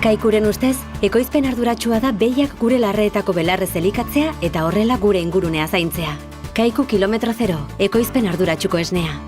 Kaikuren ustez, ekoizpen arduratsua da behiak gure larreetako belarrez elikatzea eta horrela gure ingurunea zaintzea. Kaiku kilometro zero, ekoizpen arduratsuko esnea.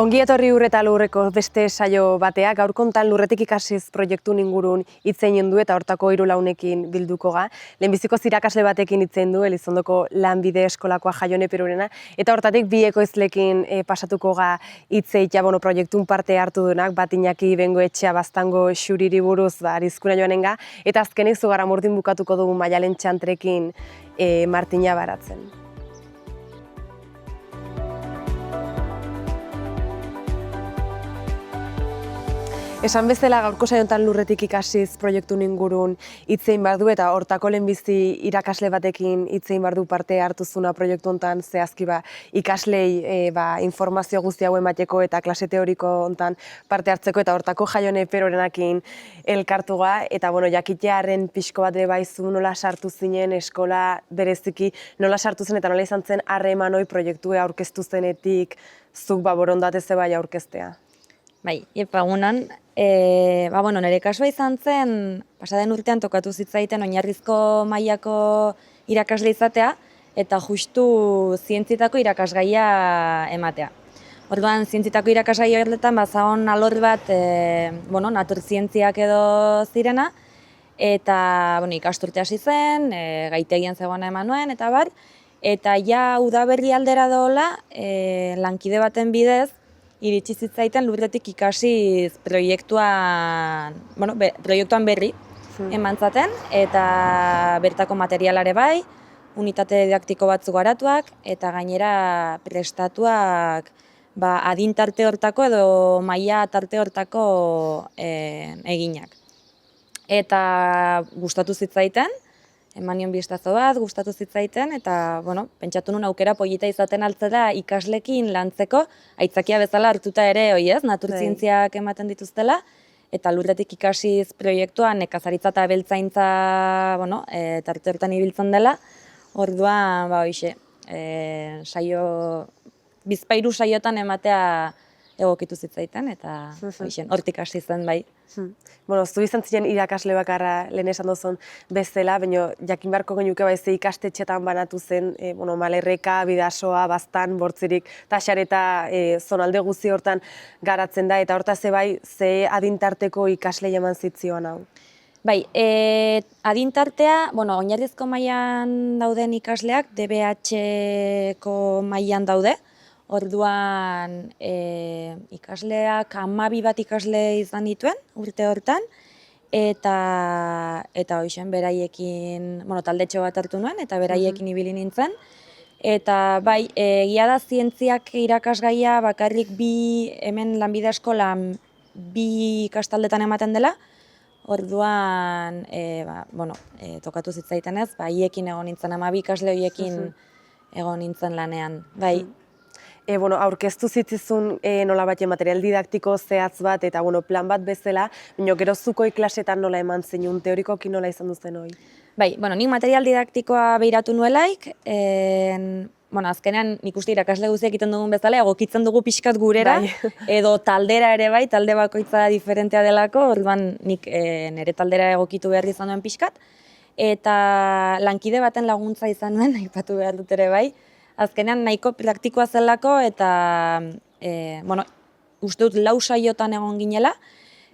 Ongi etorri Ur eta Lurreko beste saio batea, gaur kontan Lurretik ikasiz proiektu ingurun hitzein du eta hortako 3 launekin bilduko ga. Lehenbiziko irakasle batekin hitzein du, Elizondoko Lanbide Eskolakoa Jaione Perurena, eta hortatik 2 ekoizlekin pasatuko ga hitzeita, proiektun parte hartu duenak, bat Iñaki Bengoetxea Baztango xuriri buruz Arizkuna joanenga, eta azkenik Zugarramurdin bukatuko dugu Maialen Txantrekin Martina baratzen. Esan bezala gaurko saionetan Lurretik ikasiz proiektun ingurun hitzein bardu eta hortako lehenbizi irakasle batekin hitzein bardu parte hartuzuna proiektu hontan zehazki ikaslei informazio guzti hau emateko eta klase teoriko hontan parte hartzeko eta hortako Jaione Perorenakin elkartuga eta jakitearen pixko bat baizu nola sartu zinen eskola bereziki, nola sartu zen eta nola izan zen harreman hori proiektue aurkeztu zenetik zuk borondatez bai aurkeztea. Bai, egunon, nire kasua izan zen, pasaden urtean tokatu zitzaiten oinarrizko mailako irakasle izatea eta justu zientzietako irakasgaia ematea. Orduan, zientzietako irakasgaia horretan bazagon alor bat naturzientziak edo zirena eta ikasturte hasi zen, gaitegian zegoena eman nuen eta bar, eta ja udaberri aldera dola lankide baten bidez iritsi zitzaiten Lurretik ikasiz proiektuan berri eman zaten, eta bertako materialare bai, unitate didaktiko batzuk garatuak, eta gainera prestatuak adin tarte hortako edo maila tarte hortako eginak. Eta gustatu zitzaiten, eman nion bistazo bat, gustatu zitzaiten, eta pentsatu nun aukera polita izaten altzera ikaslekin lantzeko, aitzakia bezala hartuta ere, naturzientziak ematen dituztela, eta Lurretik ikasiz proiektuan nekazaritza eta abeltzaintza tarte hortan ibiltzen dela, orduan, bizpahiru saiotan ematea egokitu zitzaiten, eta hortik hasi zen bai. Zu izan ziren irakasle bakarra lehen esan duzun bezala, baina jakin beharko genuke ze ikastetxetan banatu zen, Malerreka, Bidasoa, Baztan, Bortzirik, Taxareta, zonalde guzti hortan garatzen da, eta hortaz ze adintarteko ikasle eman zitzioan hau? Bai, adintartea, oinarrizko mailan dauden ikasleak, DBH-ko mailan daude, orduan ikasleak 12 bat ikasle izan dituen urte hortan, eta hoxen beraiekin, taldetxo bat hartu nuen, eta beraiekin ibili nintzen. Eta bai, egia da zientziak irakasgaia bakarrik hemen Lanbide Eskolan 2 ikastaldetan ematen dela, orduan, tokatu zitzaiten ez, hiekin egon nintzen, 12 ikasle horiekin egon nintzen lanean, bai. Aurkeztu zitzizun nolabait material didaktiko zehatz bat eta plan bat bezala, baina gero zukoi klasetan nola eman zenun, teorikoki nola izan duzen hori? Bai, nik material didaktikoa behiratu nuelaik, azkenean nik uste irakasle guztiak egiten dugun bezala, egokitzen dugu pixkat gurera, edo taldera ere bai, talde bakoitza diferentea delako, orduan nik nire taldera egokitu behar izan duen pixkat, eta lankide baten laguntza izan duen, aipatu behar dut ere bai, azkenean nahiko praktikoa zelako eta uste dut 4 saiotan egon ginela.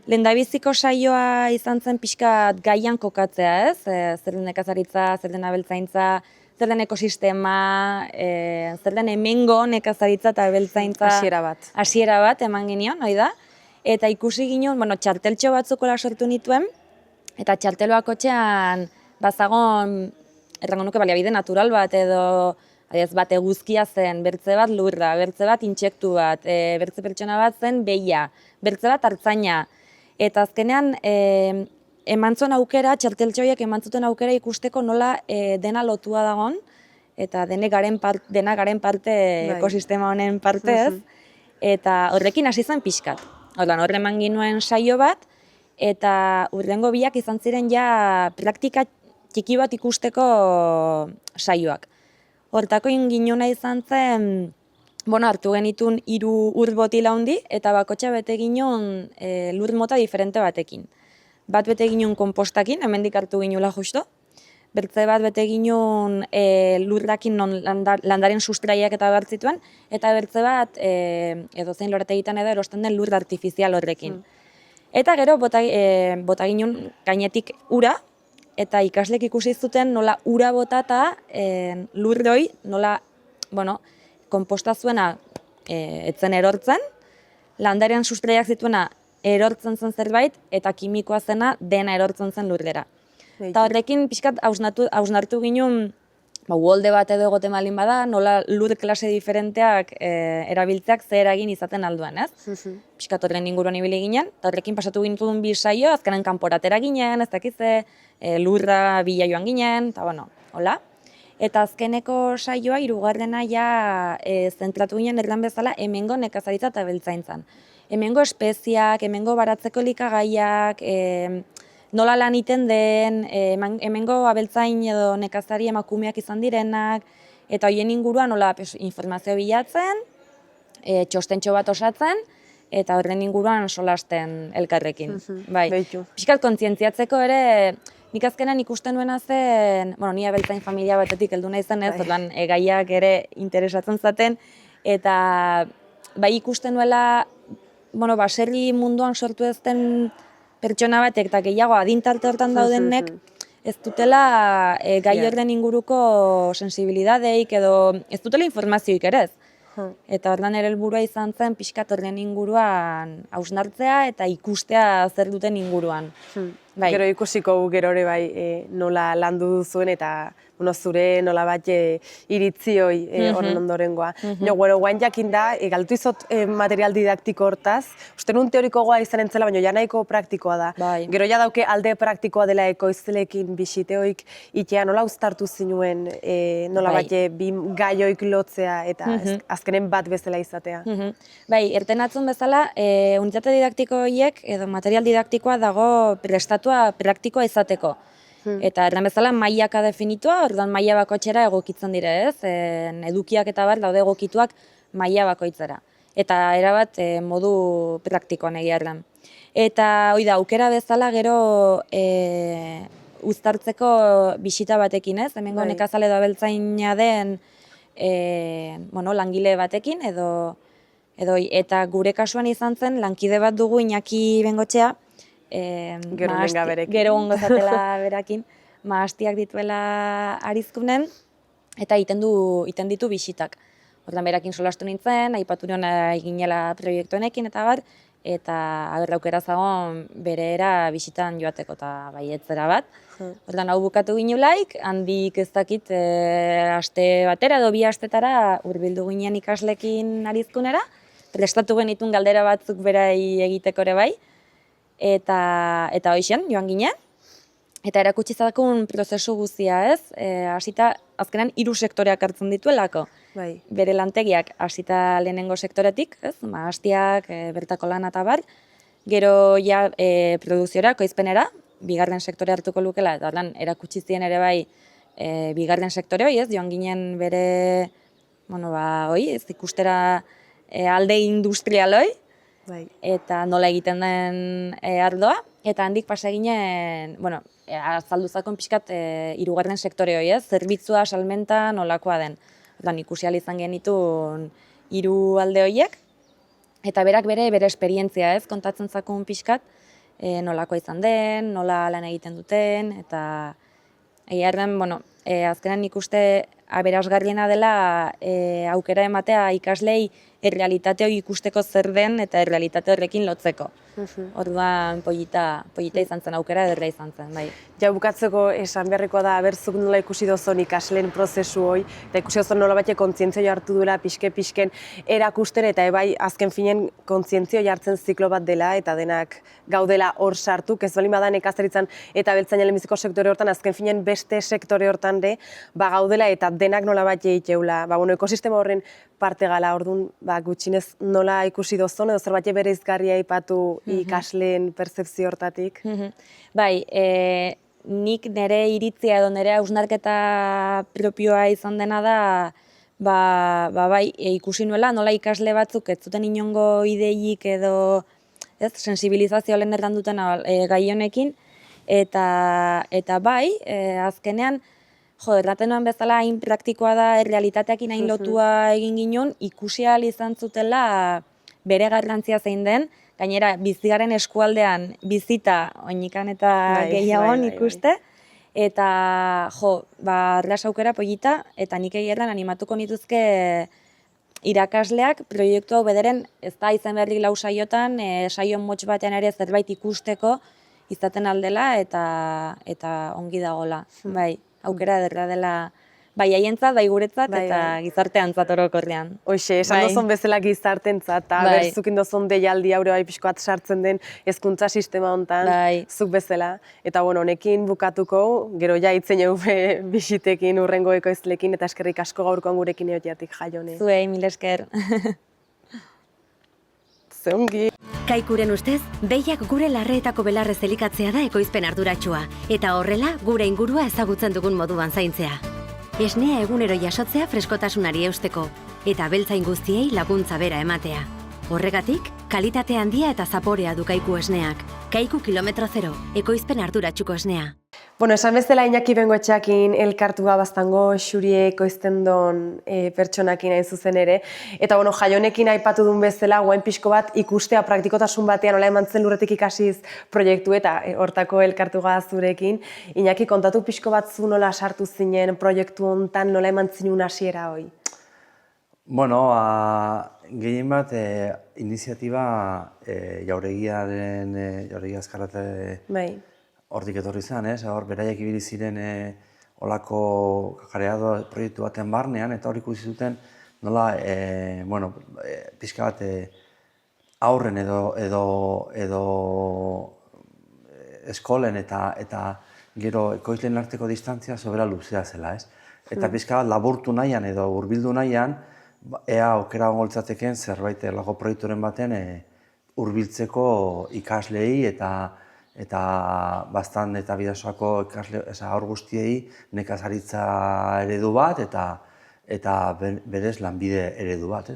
Lehendabiziko saioa izan zen pixkat gaian kokatzea, ez? Zer den nekazaritza, zer den abeltzaintza, zer den ekosistema, zer den hemengo nekazaritza eta abeltzaintza hasiera bat eman ginion, hori da. Eta ikusi ginen, txarteltxo batzukola sortu nituen, eta txartel bakotxean bazagon, errango nuke baliabide natural bat edo bat eguzkia zen, bertze bat lurra, bertze bat intsektu bat, bertze pertsona bat zen behia, bertze bat hartzaina. Eta azkenean eman zuen aukera, txarteltxoiek eman zuten aukera ikusteko nola dena lotua dagon, eta dena garen parte ekosistema honen parte ez, eta horrekin hasi zen pixkat. Horren eman ginuen saio bat, eta hurrengo biak izan ziren ja praktika txiki bat ikusteko saioak. Hortako ginuna izan zen, hartu genitun 3 ur botila handi, eta bakotxa bete ginen lur mota diferente batekin. Bat bete ginen konpostakin, hemendik hartu ginula justo, bertze bat bete ginen lurrakin non landaren sustraiak eta bertzituen, eta bertze bat edozein lorategitan edo erosten den lur artifizial horrekin. Eta gero bota ginen gainetik ura, eta ikaslek ikusi zuten nola ura botata lurroi, nola, konposta zuena etzen erortzen, landaren sustraiak zituena erortzen zen zerbait, eta kimikoa zena dena erortzen zen lurrera. Eta horrekin pixkat hausnartu ginen, uholde bat edo egoten malin bada, nola lur klase diferenteak erabiltzeak zer eragin izaten alduan, ez? Pixkat horren inguruan ibili ginen, eta horrekin pasatu gintuen 2 saio, azkenen kanporatera ginen, ez dakize, lurra bila joan ginen, eta hola. Eta azkeneko saioa, 3. ja zentratu ginen erran bezala hemengo nekazaritza eta abeltzaintzan. Hemengo espeziak, hemengo baratzeko elikagaiak, nola lan iten den, hemengo abeltzain edo nekazari emakumeak izan direnak, eta horien inguruan nola informazio bilatzen, txostentxo bat osatzen, eta horren inguruan solasten elkarrekin. Pixkat kontzientziatzeko ere, nik azkenan ikusten nuena zen, ni abeltzain familia batetik heldu nahi zen ez, gaiak ere interesatzen zaten, eta bai ikusten nuela, baserri munduan sortu ezten pertsona batek eta gehiago adintarte hortan daudenek, ez dutela gai horren inguruko sensibilidadeik edo ez dutela informazioik ere ez. Eta ordan ere helburua izan zen pixkat horren inguruan hausnartzea eta ikustea zer duten inguruan. Gero ikusiko gero ere bai nola landu duzuen eta zure nola bat iritzioi horren ondorengoa. Guain jakin da, galtu izot material didaktiko hortaz, uste nun teorikoa izan entzela, baina ja nahiko praktikoa da. Gero ja dauke alde praktikoa dela ekoizlekin bisiteoik, itea nola uztartu zinuen nola bat bi gaioik lotzea eta azkenen bat bezala izatea. Ertenatzen bezala, unitate didaktiko horiek edo material didaktikoa dago prestatua praktikoa izateko. Eta erran bezala mailaka definitua, orduan maila bakoitzera egokitzen dire ez, edukiak eta bar daude egokituak maila bakoitzera. Eta erabat modu praktikoan egia erran. Eta hoi da, aukera bezala gero uztartzeko bisita batekin ez, hemengo nekazale edo abeltzaina den langile batekin eta gure kasuan izan zen lankide bat dugu Iñaki Bengotxea, gero ongo zatela berakin, mahastiak dituela arizkunen, eta iten ditu bisitak. Ordan berakin solastu nintzen, aipatu nion eginela proiektu honekin eta bar, eta aukera zagon bere era bisitan joateko eta baietzera bat. Ordan hau bukatu ginulaik, handik ez dakit aste batera edo 2 astetara hurbildu ginen ikaslekin arizkunera, prestatu genitun galdera batzuk berai egiteko ere bai, eta hoixen joan ginen, eta erakutsi zadakun prozesu guztia ez, hasita azkenan 3 sektoreak hartzen dituelako. Bere lantegiak hasita lehenengo sektoretik, mahastiak, bertako lan eta bar, gero ja produziora, ekoizpenera, 2. sektore hartuko lukela, eta lan erakutsi zien ere bai 2. sektore hoi, joan ginen bere, ikustera alde industrialoi, eta nola egiten den ardoa, eta handik pasa ginen, azalduzakon pixkat 3. sektore hoi, zerbitzua, salmenta, nolakoa den. Ikusi ahal izan genitun 3 alde horiek, eta berak bere esperientzia kontatzen zakun pixkat, nolakoa izan den, nola lan egiten duten, eta egiarren, azkenan ikuste aberasgarriena dela aukera ematea ikaslei errealitate hori ikusteko zer den eta errealitate horrekin lotzeko. Orduan polita izan zen, aukera ederra izan zen, bai. Ja, bukatzeko esan beharrekoa da, berzuk nola ikusi dozon ikasleen prozesu hoi, eta ikusi dozon nola batxe kontzientzio hartu duela pixken erakusten, eta ebai azken finen kontzientzio jartzen ziklo bat dela, eta denak gaudela hor sartu, ez bali badan nekazaritzan eta beltzaina lehenbiziko sektore hortan, azken finen beste sektore hortan de, gaudela eta denak nola bat jeiteula, ekosistema horren parte gala, orduan, gutxinez nola ikusi dozun, edo zerbait bereizgarria aipatu ikasleen pertzepzio hortatik? Bai, nik nire iritzia edo nire hausnarketa propioa izan dena da, bai, ikusi nuela nola ikasle batzuk ez zuten inongo ideiik edo sensibilizazio lehen erran dutena gai honekin, eta bai, azkenean, erraten nuen bezala hain praktikoa da, realitateakin hain lotua egin ginen, ikusi ahal izan zutela bere garrantzia zein den, gainera bizigaren eskualdean bizita oinikan eta gehiagon ikuste, eta arras aukera polita, eta nik egirren animatuko nituzke irakasleak proiektu hau bederen ez da izan berrik lau saiotan, saio motx batean ere zerbait ikusteko izaten aldela eta ongi dagola. Bai, aukera ederra dela bai haientzat, bai guretzat eta gizarteantzat orokorrean. Hoxe, esan dozun bezala gizartentzat, eta berzukin dozun deialdi haure bai pixkoat sartzen den hezkuntza sistema hontan, zuk bezala. Eta honekin bukatuko, gero ja itzen egu bisitekin, urrengo ekoizlekin, eta eskerrik asko gaurkoan gurekin eotiatik jaione. Zuei, mil esker. Zeungi. Kaikuren ustez, behiak gure larreetako belarrez elikatzea da ekoizpen arduratsua, eta horrela gure ingurua ezagutzen dugun moduan zaintzea. Esnea egunero jasotzea freskotasunari eusteko, eta abeltzain guztiei laguntza bera ematea. Horregatik, kalitate handia eta zaporea du Kaiku esneak. Kaiku kilometro zero, ekoizpen arduratsuko esnea. Esan bezala Iñaki Bengoetxeakin elkartua baztango xurie ekoizten don pertsonakin hain zuzen ere. Eta jaionekin aipatu duen bezala, guain pixko bat ikustea praktikotasun batean nola eman zen lurretik ikasiz proiektu eta hortako elkartu zurekin. Iñaki, kontatu pixko bat zu nola sartu zinen proiektu hontan nola eman zinun hasiera hoi? Gehien bat iniziatiba jauregia azkarate hortik etorri zen, hor beraiek ibili ziren olako kakareado proiektu baten barnean, eta hor ikusi zuten nola, pixka bat aurren edo eskolen eta gero ekoizleen arteko distantzia sobera luzea zela, Eta pixka bat laburtu nahian edo hurbildu nahian, ea aukera gongotzateken zerbait lago proiekturen baten hurbiltzeko ikasleei eta bastan eta bidasoako haur guztiei nekazaritza eredu bat eta berez lanbide eredu bat,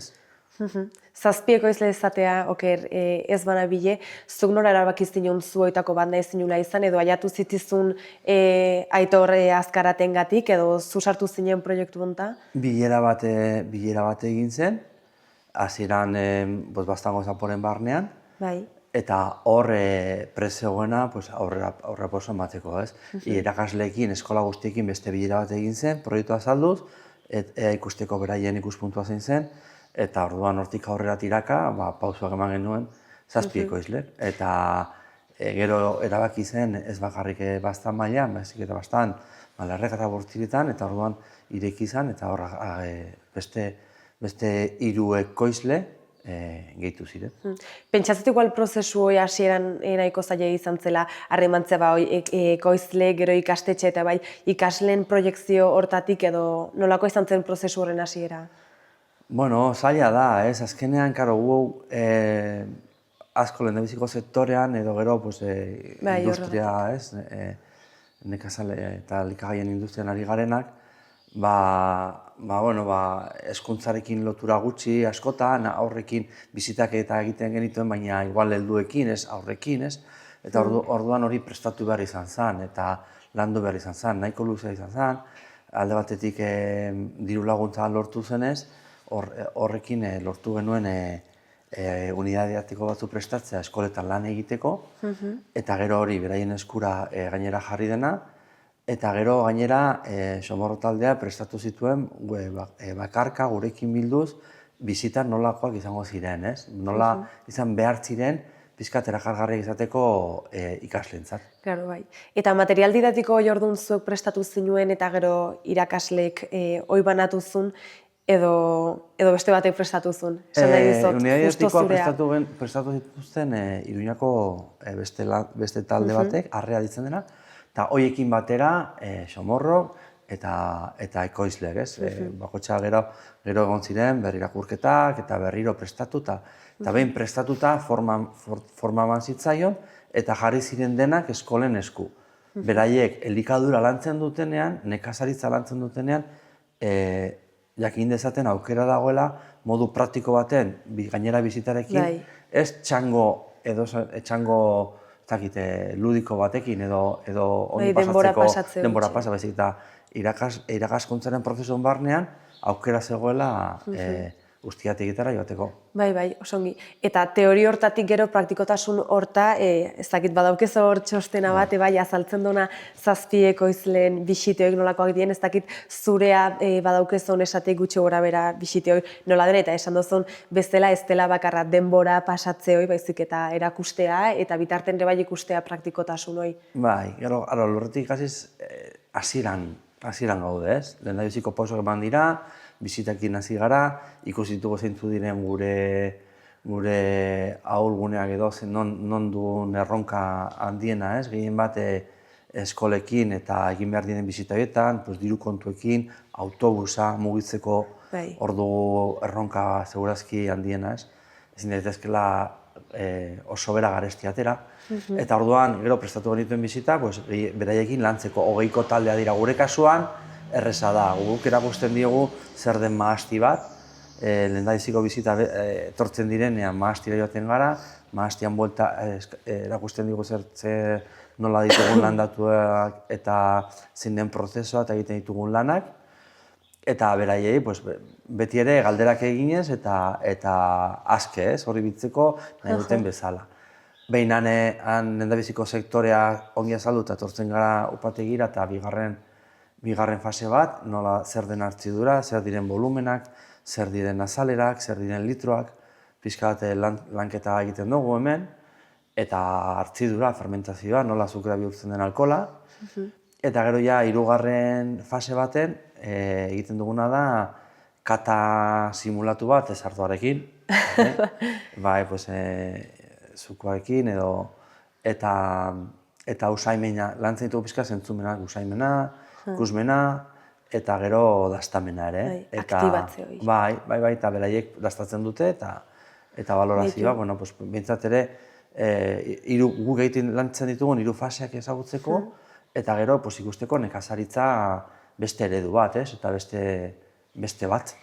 Zazpi ekoizle izatea, oker, ez bana bile, zuk nora erabaki zinun zuoitako banda ezin nula izan, edo aiatu zitizun Aitor Azkaratengatik, edo zu sartu zinen proiektu honta? Bilera bat egin zen, hasieran Baztango Zaporen barnean, eta hor prezegoena aurrera pauso emateko, irakasleekin, eskola guztiekin beste bilera bat egin zen, proiektua azalduz, ea ikusteko beraien ikuspuntua zein zen, eta orduan hortik aurrera tiraka, pausoak eman genuen zazpi ekoizle. Eta gero erabaki zen ez bakarrik Baztan mailan, baizik eta Baztan Malarrek eta Bortziritan, eta orduan ireki izan, eta hor beste 3 ekoizle gehitu ziren. Pentsatzen igual prozesu hori hasieran nahiko zaila izan zela, harremantzea ekoizle, gero ikastetxe eta bai ikasleen proiekzio hortatik edo nolako izan zen prozesu horren hasiera? Zaila da, azkenean, gu asko lehendabiziko sektorean edo gero industria, nekazale eta elikagaien industrian ari garenak, hezkuntzarekin lotura gutxi askotan, aurrekin bizitak eta egiten genituen, baina igual helduekin, aurrekin, eta orduan hori prestatu behar izan zen, eta landu behar izan zen, nahiko luzea izan zen, alde batetik diru laguntza lortu zenez, horrekin lortu genuen unidade didaktiko batzu prestatzea eskoletan lan egiteko, eta gero hori beraien eskura gainera jarri dena, eta gero gainera Somorro taldea prestatu zituen bakarka gurekin bilduz bizitan nolakoak izango ziren, nola izan behar ziren pixkat erakargarriak izateko ikasleentzat. Claro, bai. Eta material didaktiko jordun zuek prestatu zinuen eta gero irakasleek ohi banatu zuen, edo beste batek prestatu zuen? Unidade didaktikoa prestatu zituzten Iruñako beste talde batek, Arrea ditzen dena, eta hoiekin batera Somorro, eta ekoizleek, ez? Bakoitza gero egon ziren berri irakurketak eta berriro prestatuta. Eta behin prestatuta forma eman zitzaion eta jarri ziren denak eskolen esku. Beraiek elikadura lantzen dutenean, nekazaritza lantzen dutenean, jakin dezaten aukera dagoela modu praktiko baten gainera bizitarekin, ez txango ludiko batekin edo honi pasatzeko denbora pasa, baizik eta irakaskuntzaren prozesuan barnean aukera zegoela guztiatik egitera joateko. Bai, osongi. Eta teori hortatik gero praktikotasun horta, ez dakit badaukezu hor txostena bat, bai, azaltzen duna 7 ekoizleen bisiteoik nolakoak dien, ez dakit zurea badaukezun esateik gutxi gora bera bisiteoik nola den, eta esan dozun bezala ez dela bakarra denbora pasatzeoi, baizik eta erakustea, eta bitarten ere bai ikustea praktikotasun hoi. Bai, gero, lurretik hasiz hasieran gaude, ez? Lehendabiziko pausoak eman dira, bizitakin hasi gara, ikusituko zeintzu diren gure ahulguneak edo non duen erronka handiena, ez? Gehien bat eskolekin eta egin behar diren bisita horietan, diru kontuekin, autobusa mugitzeko ordu erronka segurazki handiena, ez? Ezin daitezkeela oso bera garesti atera. Eta orduan, gero prestatu genituen bisita, beraiekin lantzeko 20ko taldea dira gure kasuan, erreza da. Guk erakusten diogu zer den mahasti bat, lehendabiziko bizita etortzen direnean mahastira joaten gara, mahastian buelta erakusten digu nola ditugun landatuak eta zein den prozesua eta egiten ditugun lanak. Eta beraiei beti ere galderak eginez eta aske ez, hori bitzeko nahi duten bezala. Behin han lehendabiziko sektorea ongi azalduta etortzen gara upategira eta bigarren fase bat, nola zer den hartzidura, zer diren volumenak, zer diren azalerak, zer diren litroak, pixka bat lanketa egiten dugu hemen, eta hartzidura, fermentazioa, nola azukrea bihurtzen den alkohola, eta gero ja 3. fase baten egiten duguna da kata simulatu bat ezartuarekin, bai, zukoarekin edo eta usaimena, lantzen ditugu pixka zentzumena, usaimena, ikusmena, eta gero daztamena ere. Aktibatzeo. Bai, eta beraiek daztatzen dute eta balorazioa, behintzat ere, guk egiten lantzen ditugun 3 faseak ezagutzeko, eta gero ikusteko nekazaritza beste eredu bat, eta beste bat.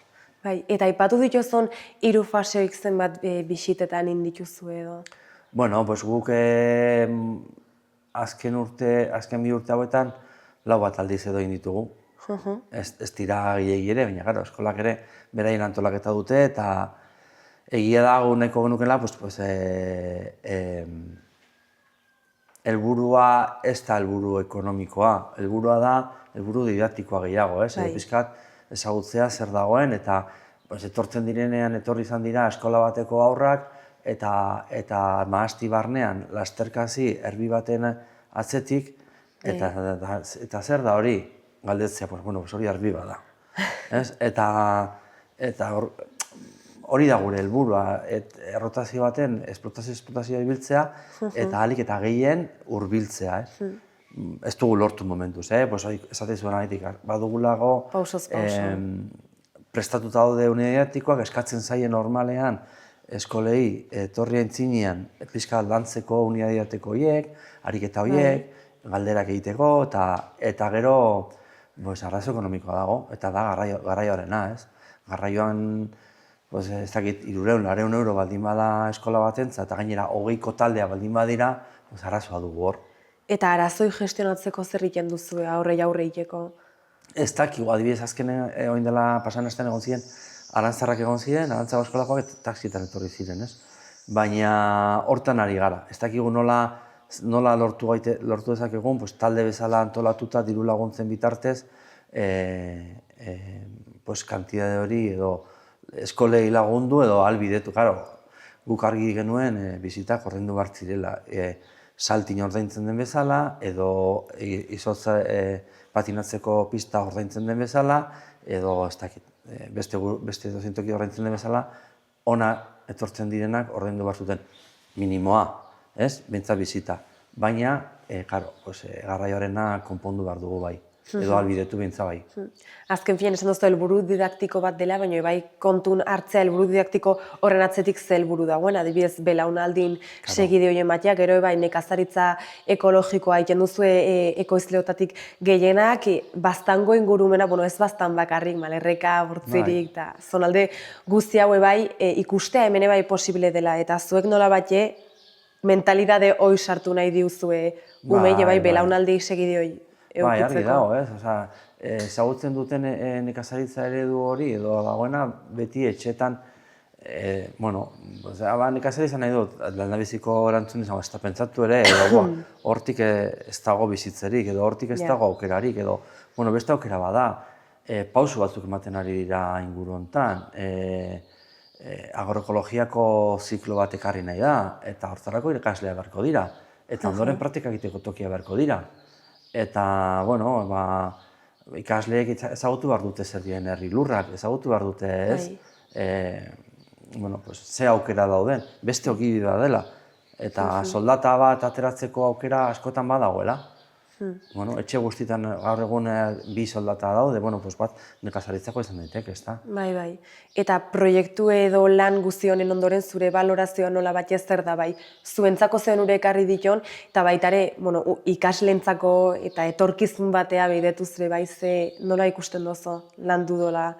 Bai, eta aipatu dituzun 3 faseoik zenbat bisitetan indituzu edo? Bueno, guk azken 2 urte hauetan 4 bat aldiz edo inditugu. Ez dira gehiegi ere, baina gara, eskolak ere beraien antolaketa dute, eta egia da nahiko genukela, helburua ez da helburu ekonomikoa, helburua da helburu didaktikoa gehiago, pixkat ezagutzea zer dagoen, eta etortzen direnean etorri izan dira eskola bateko haurrak, eta mahasti barnean lasterkazi erbi baten atzetik, eta zer da hori galdetzea, hori erbi bat da. Eta hori da gure helburua, errotazio baten esplotazioa ibiltzea, eta ahalik eta gehien hurbiltzea. Ez dugu lortu momentuz, esate zuen anitik, badugulago prestatuta daude unidadidaktikoak, eskatzen zaien normalean eskolei etorri aintzinean pixka lantzeko unidadidaktiko horiek, ariketa horiek, galderak egiteko, eta gero arrazo ekonomikoa dago, eta da garraioarena, ez? Garraioan, ez dakit, 300 euro baldin bada eskola batentzat, eta gainera 20ko taldea baldin badira, arrazoa dugu hor. Eta arazoi gestionatzeko zer egiten duzu aurre egiteko? Ez dakigu, adibidez azken oin dela pasan astean egon ziren, arantzarrak egon ziren, arantzago eskolakoak eta taxietan etorri ziren, ez? Baina hortan ari gara. Ez dakigu nola lortu dezakegun, talde bezala antolatuta diru laguntzen bitartez, kantitate hori edo eskolei lagundu edo ahalbidetu. Guk argi genuen bizitak ordaindu behar zirela. Saltin ordaintzen den bezala, edo izotz patinatzeko pista ordaintzen den bezala, edo beste dozentoki ordaintzen den bezala, ona etortzen direnak ordaindu behar zuten minimoa, behintzat bizita. Baina, garraioarena konpondu behar dugu bai. edo albidetu behintza bai. Azken finean esan duztu helburu didaktiko bat dela, baina bai kontun hartzea helburu didaktiko horren atzetik ze helburu dagoen, adibidez belaunaldin segide horien bateak, gero bai nekazaritza ekologikoa egiten duzu ekoizleotatik gehienak, baztango ingurumena, ez baztan bakarrik, malerreka, burtzirik, eta zonalde guzti haue bai ikustea hemen bai posible dela, eta zuek nola bate mentalidade hoi sartu nahi diuzue umeile bai belaunaldi segide hori. Bai, argi dago, ezagutzen duten nekazaritza eredu hori, edo dagoena beti etxetan, nekazaritza nahi dut, landabiziko erantzun izango, ez da pentsatu ere, edo hortik ez dago bizitzerik, edo hortik ez dago aukerarik, edo beste aukera bada, pausu batzuk ematen ari dira inguru hontan, agroekologiako ziklo bat ekarri nahi da, eta hortzarako irakaslea beharko dira, eta ondoren praktika egiteko tokia beharko dira. Eta, ikasleek ezagutu behar dute zer diren herri lurrak, ezagutu behar dute ze aukera dauden, beste ogibidea dela. Eta soldata bat ateratzeko aukera askotan badagoela. Etxe guztietan gaur egun 2 soldata daude, bat nekazaritzako izan daiteke, ezta? Bai. Eta proiektu edo lan guzti honen ondoren zure balorazioa nola bat zer da, bai, zuentzako zen ure ekarri diton, eta baita ere, ikaslentzako eta etorkizun batea behidetu zure bai, ze nola ikusten dozo landu dola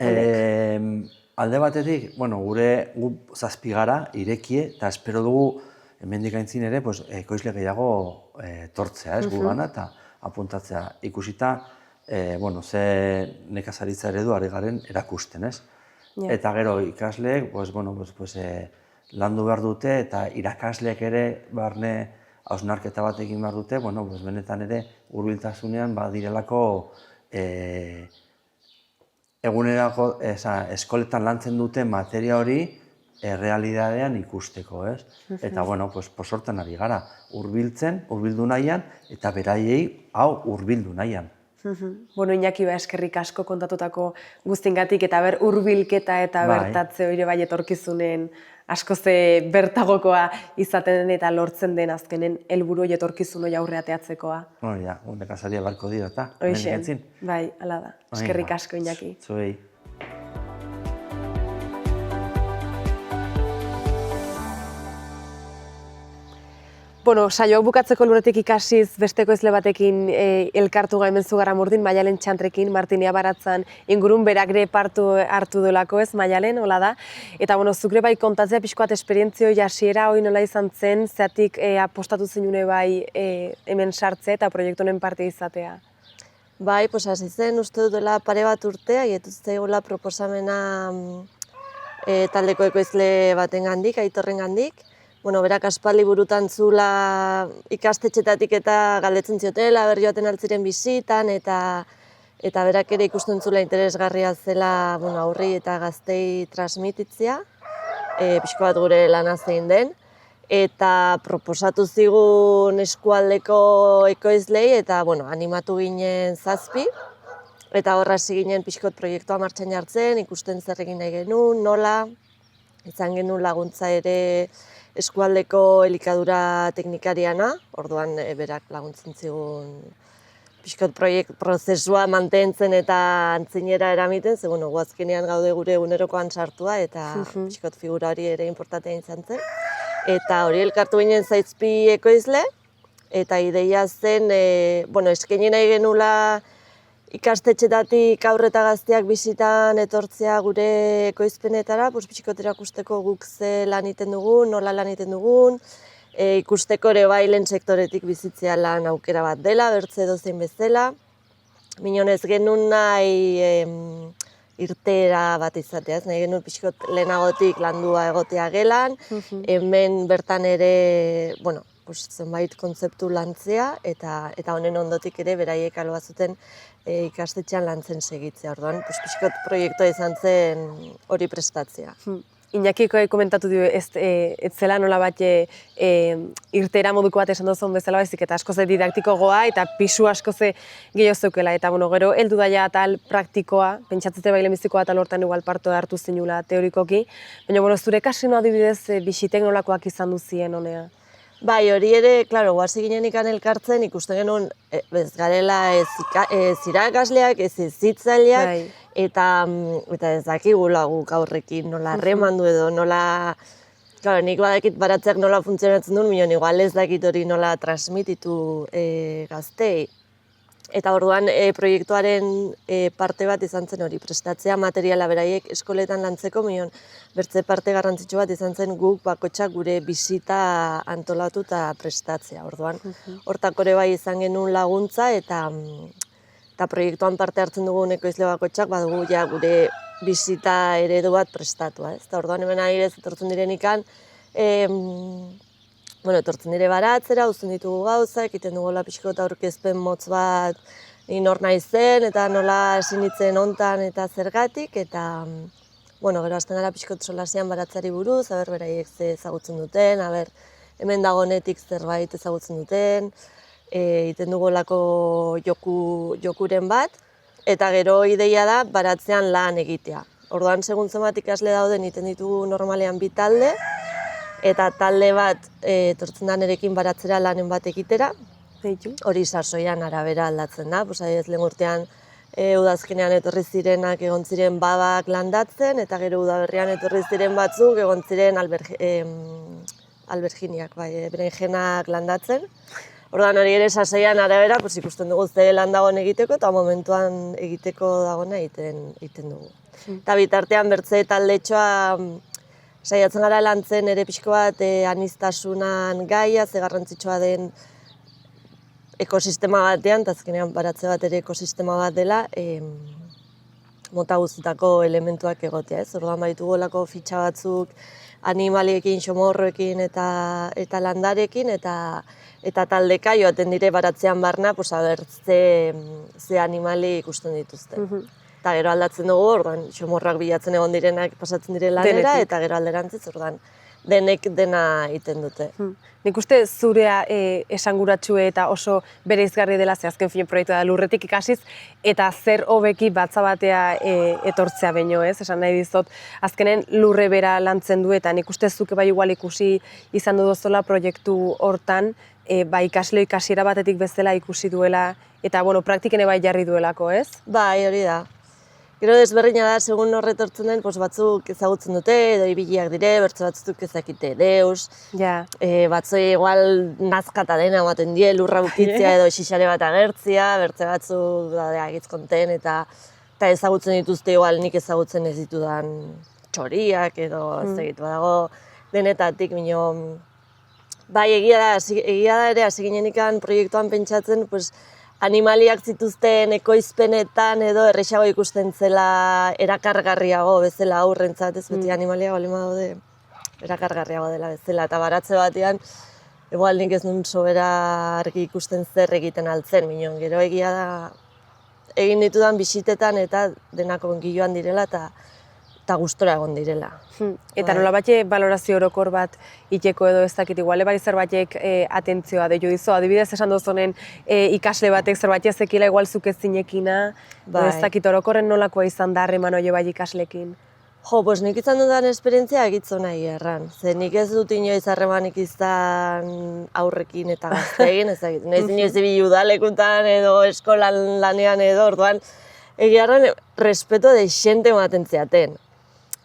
honek? Alde batetik, gure zazpi gara, irekie, eta espero dugu hemendik aintzin ere, ekoizle gehiago tortzea, gugana, eta apuntatzea ikusita, ze nekazaritza eredu ari garen erakusten, ez? Eta gero ikasleek, landu behar dute, eta irakasleek ere barne hausnarketa bat egin behar dute, benetan ere hurbiltasunean badirelako egunerako eskoletan lantzen dute materia hori errealidadean ikusteko, ez? Eta, sortzen ari gara, hurbildu nahian, eta beraiei hau hurbildu nahian. Iñaki, eskerrik asko kontatutako guztingatik, eta hurbilketa eta bertatze hori bai etorkizunen asko ze bertagokoa izaten eta lortzen den azkenen helburu hori etorkizun hori aurre ateatzekoa. Nekazaria barko dira, eta? Bai, hala da. Eskerrik asko, Iñaki. Zuei. Saioak bukatzeko lurretik ikasiz besteko izle batekin elkartu hemen zugara Murdin, Maialen Txantrekin, Martinia Baratzan ingurun berakre hartu dolako ez, Maialen, hola da. Eta, zukre bai kontatzea pixkoat esperientzio jasiera hori nola izan zen, zeatik apostatu zinune bai hemen sartze eta proiektu honen parte izatea. Bai, hasi zen, uste dutela pare bat urtea, aietu zitzaigula proposamena taldeko ekoizle baten gandik, Aitorren gandik. Berak aspaldi burutan zula ikastetxetatik eta galdetzen ziotela, joaten altziren bizitan, eta berak ere ikusten zula interesgarria zela aurri eta gaztei transmititzea, pixko bat gure lana zein den, eta proposatu zigun eskualdeko ekoizlei, eta animatu ginen 7, eta horra hasi ginen pixkot proiektua martxan jartzen, ikusten zer egin nahi genuen, nola, izan genuen laguntza ere eskualdeko elikadura teknikariana, orduan berak laguntzen zigun pixkot prozesua mantentzen eta antzinera eramiten, ze guazkenean gaude gure egunerokoan sartua eta pixkot figura hori ere importantea izan zen. Eta hori elkartu ginen 7 ekoizle, eta ideia zen, eskaini nahi genula ikastetxetatik haur eta gazteak bizitan etortzea gure ekoizpenetara, pixkot erakusteko guk ze lan egiten dugun, nola lan egiten dugun, ikusteko ere bai lehen sektoretik bizitzea lan aukera bat dela, bertze edozein bezala. Minon ez genuen nahi irteera bat izatea, ez nahi genuen pixkot lehenagotik landua egotea gelan, hemen bertan ere, zenbait kontzeptu lantzea, eta honen ondotik ere beraiek alba zuten ikastetxean lantzen segitzea. Orduan, pixkot proiektua izan zen hori prestatzea. Iñakiko komentatu dio, ez zela nola bat irtera moduko bat esan duzun bezala baizik, eta asko ze didaktiko goa, eta pisu asko ze gehiago zeukela. Eta gero, heldu daia atal praktikoa, pentsatzete bai lehenbiziko atal hortan igual parto hartu zinula teorikoki, baina zure kasino adibidez bisitek nolakoak izan duzien honea? Bai, hori ere, klaro, guazi ginen ikan elkartzen, ikusten genuen, ez garela ez irakasleak, ez hezitzaileak, eta ez dakigula guk aurrekin nola harremandu edo nola... Claro, nik badakit baratzeak nola funtzionatzen duen, minon igual ez dakit hori nola transmititu gaztei. Eta orduan proiektuaren parte bat izan zen hori, prestatzea materiala beraiek eskoletan lantzeko, minon bertze parte garrantzitsu bat izan zen guk bakotxak gure bisita antolatu eta prestatzea. Orduan, hortakore bai izan genuen laguntza eta proiektuan parte hartzen dugun ekoizle bakotxak badugu ja gure bisita eredu bat prestatua. Eta orduan hemen ahirez etortzen direnikan, etortzen dire baratzera, uzten ditugu gauza, egiten dugu pixko eta aurkezpen motz bat nor naizen, eta nola hasi nintzen hontan eta zergatik, eta gero hasten gara pixko solasian baratzari buruz, aber beraiek ze ezagutzen duten, aber hemen dagonetik zerbait ezagutzen duten, egiten dugu lako jokuren bat, eta gero ideia da baratzean lan egitea. Orduan, segun zenbat ikasle dauden, egiten ditugu normalean bi talde, eta talde bat etortzen da nerekin baratzera lanen bat egitera, hori sasoian arabera aldatzen da, lehen urtean udazkenean etorri zirenak egon ziren babak landatzen, eta gero udaberrian etorri ziren batzuk egon ziren alberginiak, berenjenak landatzen. Orduan hori ere sasoian arabera ikusten dugu ze lan dagoen egiteko, eta momentuan egiteko dagoena egiten dugu. Eta bitartean bertze taldetxoa saiatzen gara lantzen ere pixko bat aniztasunan gaia, ze garrantzitsua den ekosistema batean, eta azkenean baratze bat ere ekosistema bat dela, mota guztietako elementuak egotea, ez? Orduan baitugu olako fitxa batzuk animaliekin, xomorroekin eta landarekin, eta taldeka joaten dire baratzean barna, aber ze animali ikusten dituzte. Eta gero aldatzen dugu, orduan xomorrak bilatzen egon direnak pasatzen dire lanera, eta gero alderantziz, orduan denek dena egiten dute. Nik uste zurea esanguratxue eta oso bereizgarri dela, ze azken finen proiektua da lurretik ikasiz, eta zer hobeki batza batea etortzea baino, ez? Esan nahi dizot, azkenen lurre bera lantzen du, eta nik uste zuke bai igual ikusi izan dudozola proiektu hortan, ikasle ikasiera batetik bezala ikusi duela, eta praktikene bai jarri duelako, ez? Bai, hori da. Gero desberdina da, segun horretortzen den, batzuk ezagutzen dute, edo ibiliak dire, bertze batzuk ezakite deus, batzoi igual nazkata dena ematen die, lurra bukitzea edo xixare bat agertzia, bertze batzuk agizkonten, eta ezagutzen dituzte igual nik ezagutzen ez ditudan txoriak edo ez egitu badago denetatik, minio. Bai, egia da ere, hasi ginenikan proiektuan pentsatzen, animaliak zituzten ekoizpenetan edo errexago ikusten zela erakargarriago bezala aurrentzat, ez beti animaliak balima daude erakargarriago dela bezala, eta baratze batean igual nik ez nun sobera argi ikusten zer egiten altzen, minon, gero egia da egin ditudan bisitetan eta denako ongiloan direla eta gustora egon direla. Eta nola batxe balorazio orokor bat iteko edo ez dakit, igual bai zerbaitek atentzioa deio dizo, adibidez esan dozonen ikasle batek zerbaitek zekila igual zuk ez zinekina, ez dakit orokorren nolakoa izan da harreman hori bai ikaslekin? Jo, nik izan dudan esperientzia egitzo nahi erran. Ze nik ez dut inoiz harremanik izan aurrekin eta gazteegin, ez dakit. Nahiz inoiz ibili udalekutan edo eskolan lanean edo, orduan egiarran respeto de xente ematen zeaten.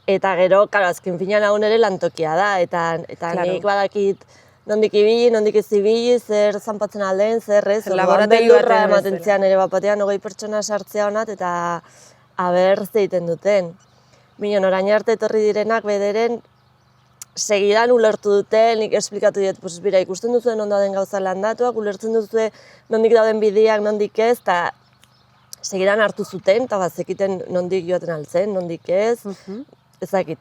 Eta gero, azken finean hau ere lantokia da, eta nik badakit nondik ibili, nondik ez ibili, zer zanpatzen aldeen, zer ez, orduan beldurra ematen zean ere bapatean 20 pertsona sartzea honat, eta aber ze egiten duten. Minon, orain arte etorri direnak bederen, segidan ulertu dute, nik esplikatu diet, bera, ikusten duzuen ondo den gauza landatuak, ulertzen duzue nondik dauden bideak, nondik ez, eta segidan hartu zuten, eta bazekiten nondik joaten altzen, nondik ez, ezakit,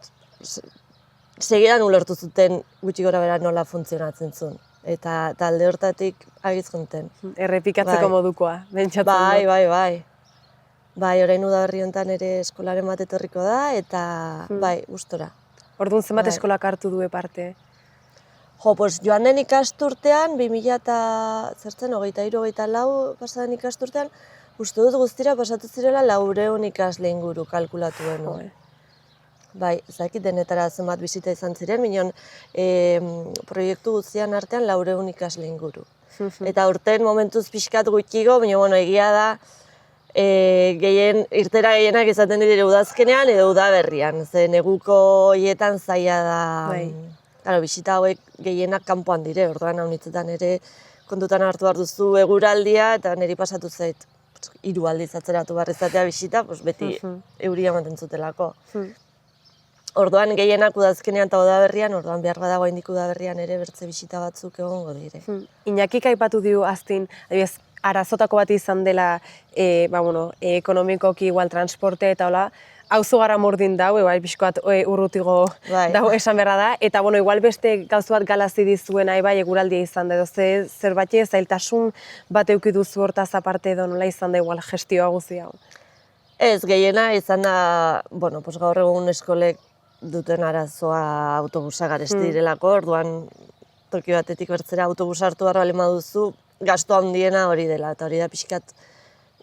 segidan ulertu zuten gutxi gora bera nola funtzionatzen zuen. Eta alde hortatik agizkonten. Errepikatzeko modukoa, bentsatzen dut. Bai. Bai, orain udaberri honetan ere eskolaren bat etorriko da, eta bai, gustora. Orduan zenbat eskolak hartu du parte? Jo, joan den ikasturtean, 2023-24 pasaden ikasturtean, uste dut guztira pasatu zirela 400 ikasle inguru kalkulatu genuen. bai, ezakit denetara zenbat bisita izan ziren, minon proiektu guztian artean 400 ikasle inguru. Eta urten momentuz pixkat gutxigo, baina bueno, egia da, irtera gehienak izaten dire udazkenean edo udaberrian, ze neguko hoietan zaila da, claro, bisita hauek gehienak kanpoan dire, orduan haunitzetan ere kontutan hartu behar duzu eguraldia, eta niri pasatu zait 3 aldiz atzeratu behar izatea bisita, beti euria ematen zutelako. Orduan gehienak udazkenean eta udaberrian, orduan behar badago indik udaberrian ere bertze bisita batzuk egongo dire. Iñakik aipatu dio aztin, adibidez, arazotako bat izan dela, ekonomikoki igual transporte eta hola, auzo Garramurdin dau, igual pixkoat urrutigo dau esan berra da, eta igual beste gauzu bat galazi dizuena eguraldia izan da, edo zerbait zailtasun bat euki duzu hortaz aparte edo nola izan da igual gestioa guzi hau? Ez, gehiena izan da, gaur egun eskolek duten arazoa autobusa garesti direlako, orduan toki batetik bertzera autobusa hartu behar bali maduzu, gastu handiena hori dela, eta hori da pixkat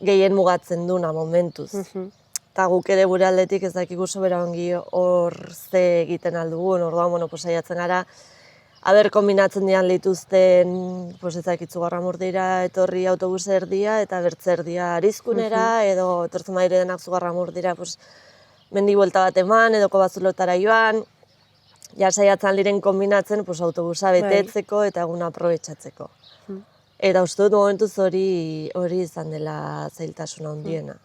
gehien mugatzen duna momentuz. Eta guk ere gure aldetik ez dakigu sobera ongi hor ze egiten aldugun, orduan, saiatzen gara, aber kombinatzen dian lituzten, ez dakitzu Garramurdira etorri autobus erdia, eta bertze erdia Arizkunera, edo etortzen badire denak zu Garramurdira, mendi buelta bat eman, edo Kobazulotara joan, ja saiatzen diren kombinatzen autobusa betetzeko eta eguna aprobetxatzeko. Eta uste dut momentuz hori izan dela zailtasuna handiena.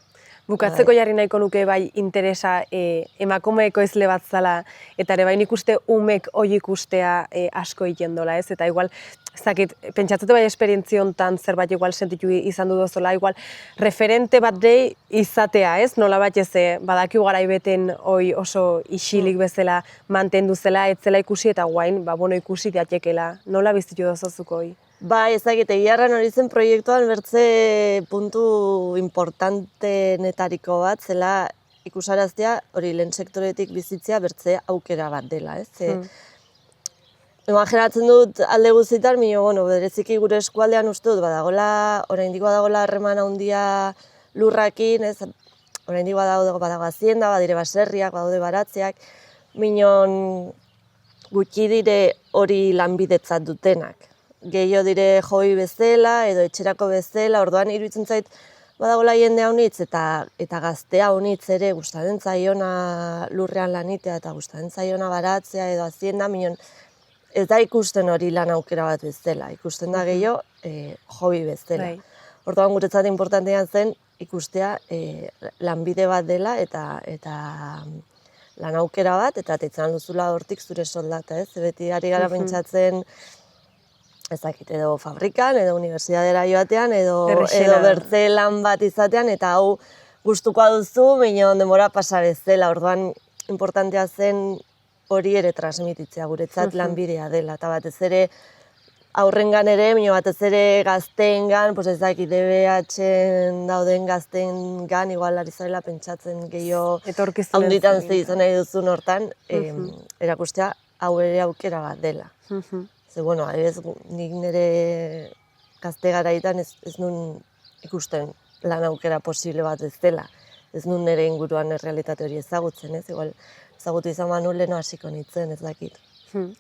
Bukatzeko jarri nahiko nuke bai interesa emakume ekoizle bat zala, eta ere bai nik uste umek hoi ikustea asko egiten dola, ez? Eta igual, zakit, pentsatzete bai esperientzio hontan zerbait igual sentitu izan du dozola, igual referente bat dei izatea, ez? Nola bat ez, badakiu garaibeten hoi oso isilik bezala mantendu zela, etzela ikusi eta guain, ikusi diatekela. Nola biztitu dozozuko hoi? Bai, ezagite, giarran hori zen proiektuan bertze puntu importantenetariko bat, zela ikusaraztea hori lehen sektoretik bizitzea bertze aukera bat dela, ez? Imaginatzen dut alde guztietan, bereziki gure eskualdean uste dut, oraindik badagoela harreman handia lurrakin, ez? Oraindik badago hazienda, badire baserriak, badaude baratzeak, minon gutxi dire hori lanbidetzat dutenak. Gehiago dire joi bezala edo etxerako bezala, orduan iruditzen zait badagoela jende haunitz eta gaztea haunitz ere gustatzen zaiona lurrean lanitea eta gustatzen zaiona baratzea edo hazienda, minon ez da ikusten hori lan aukera bat bezala, ikusten da gehiago joi bezala. Orduan guretzat importantean zen ikustea lanbide bat dela eta lan aukera bat eta teitzen duzula hortik zure soldata, ez? Beti ari gara pentsatzen ezakit, edo fabrikan, edo unibertsitatera joatean, edo bertze lan bat izatean, eta hau gustukoa duzu, minon denbora pasa bezala, orduan importantea zen hori ere transmititzea, guretzat lanbidea dela, eta batez ere aurrengan ere, batez ere gazteengan, ezakit, DBH-en dauden gazteengan, igual ari zarela pentsatzen gehiago haunditan ze izan nahi duzun hortan, erakustea hau ere aukera bat dela. Nik nire gazte garaitan ez nun ikusten lan aukera posible bat ez dela. Ez nun nire inguruan errealitate hori ezagutzen, ez? Igual ezagutu izan manu leheno hasiko nintzen, ez dakit.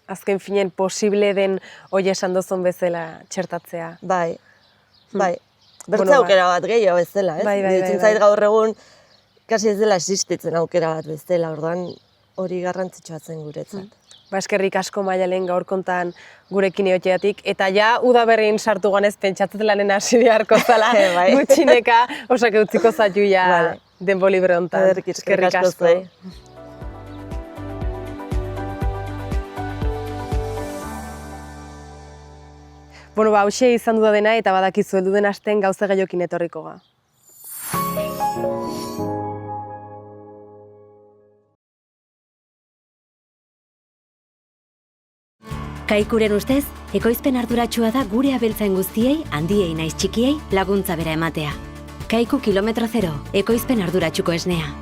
Azken finen posible den hori esan dozun bezala txertatzea. Bai. Bertze aukera bat gehiago bezala, ez? Ditzen zait gaur egun kasi ez dela existitzen aukera bat bezala, orduan hori garrantzitsua zen guretzat. Eskerrik asko Maialen gaur kontan gurekin egoteatik, eta ja udaberrin sartu ganez pentsatzen lanen hasi beharko zala gutxineka, osak utziko zaitu ja denbo libre hontan. Eskerrik asko. Hauxe izan du da dena eta badakizu heldu den asten gauza gehiokin etorriko ga. Kaikuren ustez, ekoizpen arduratsua da gure abeltzain guztiei, handiei naiz txikiei, laguntza bera ematea. Kaiku kilometro zero, ekoizpen arduratsuko esnea.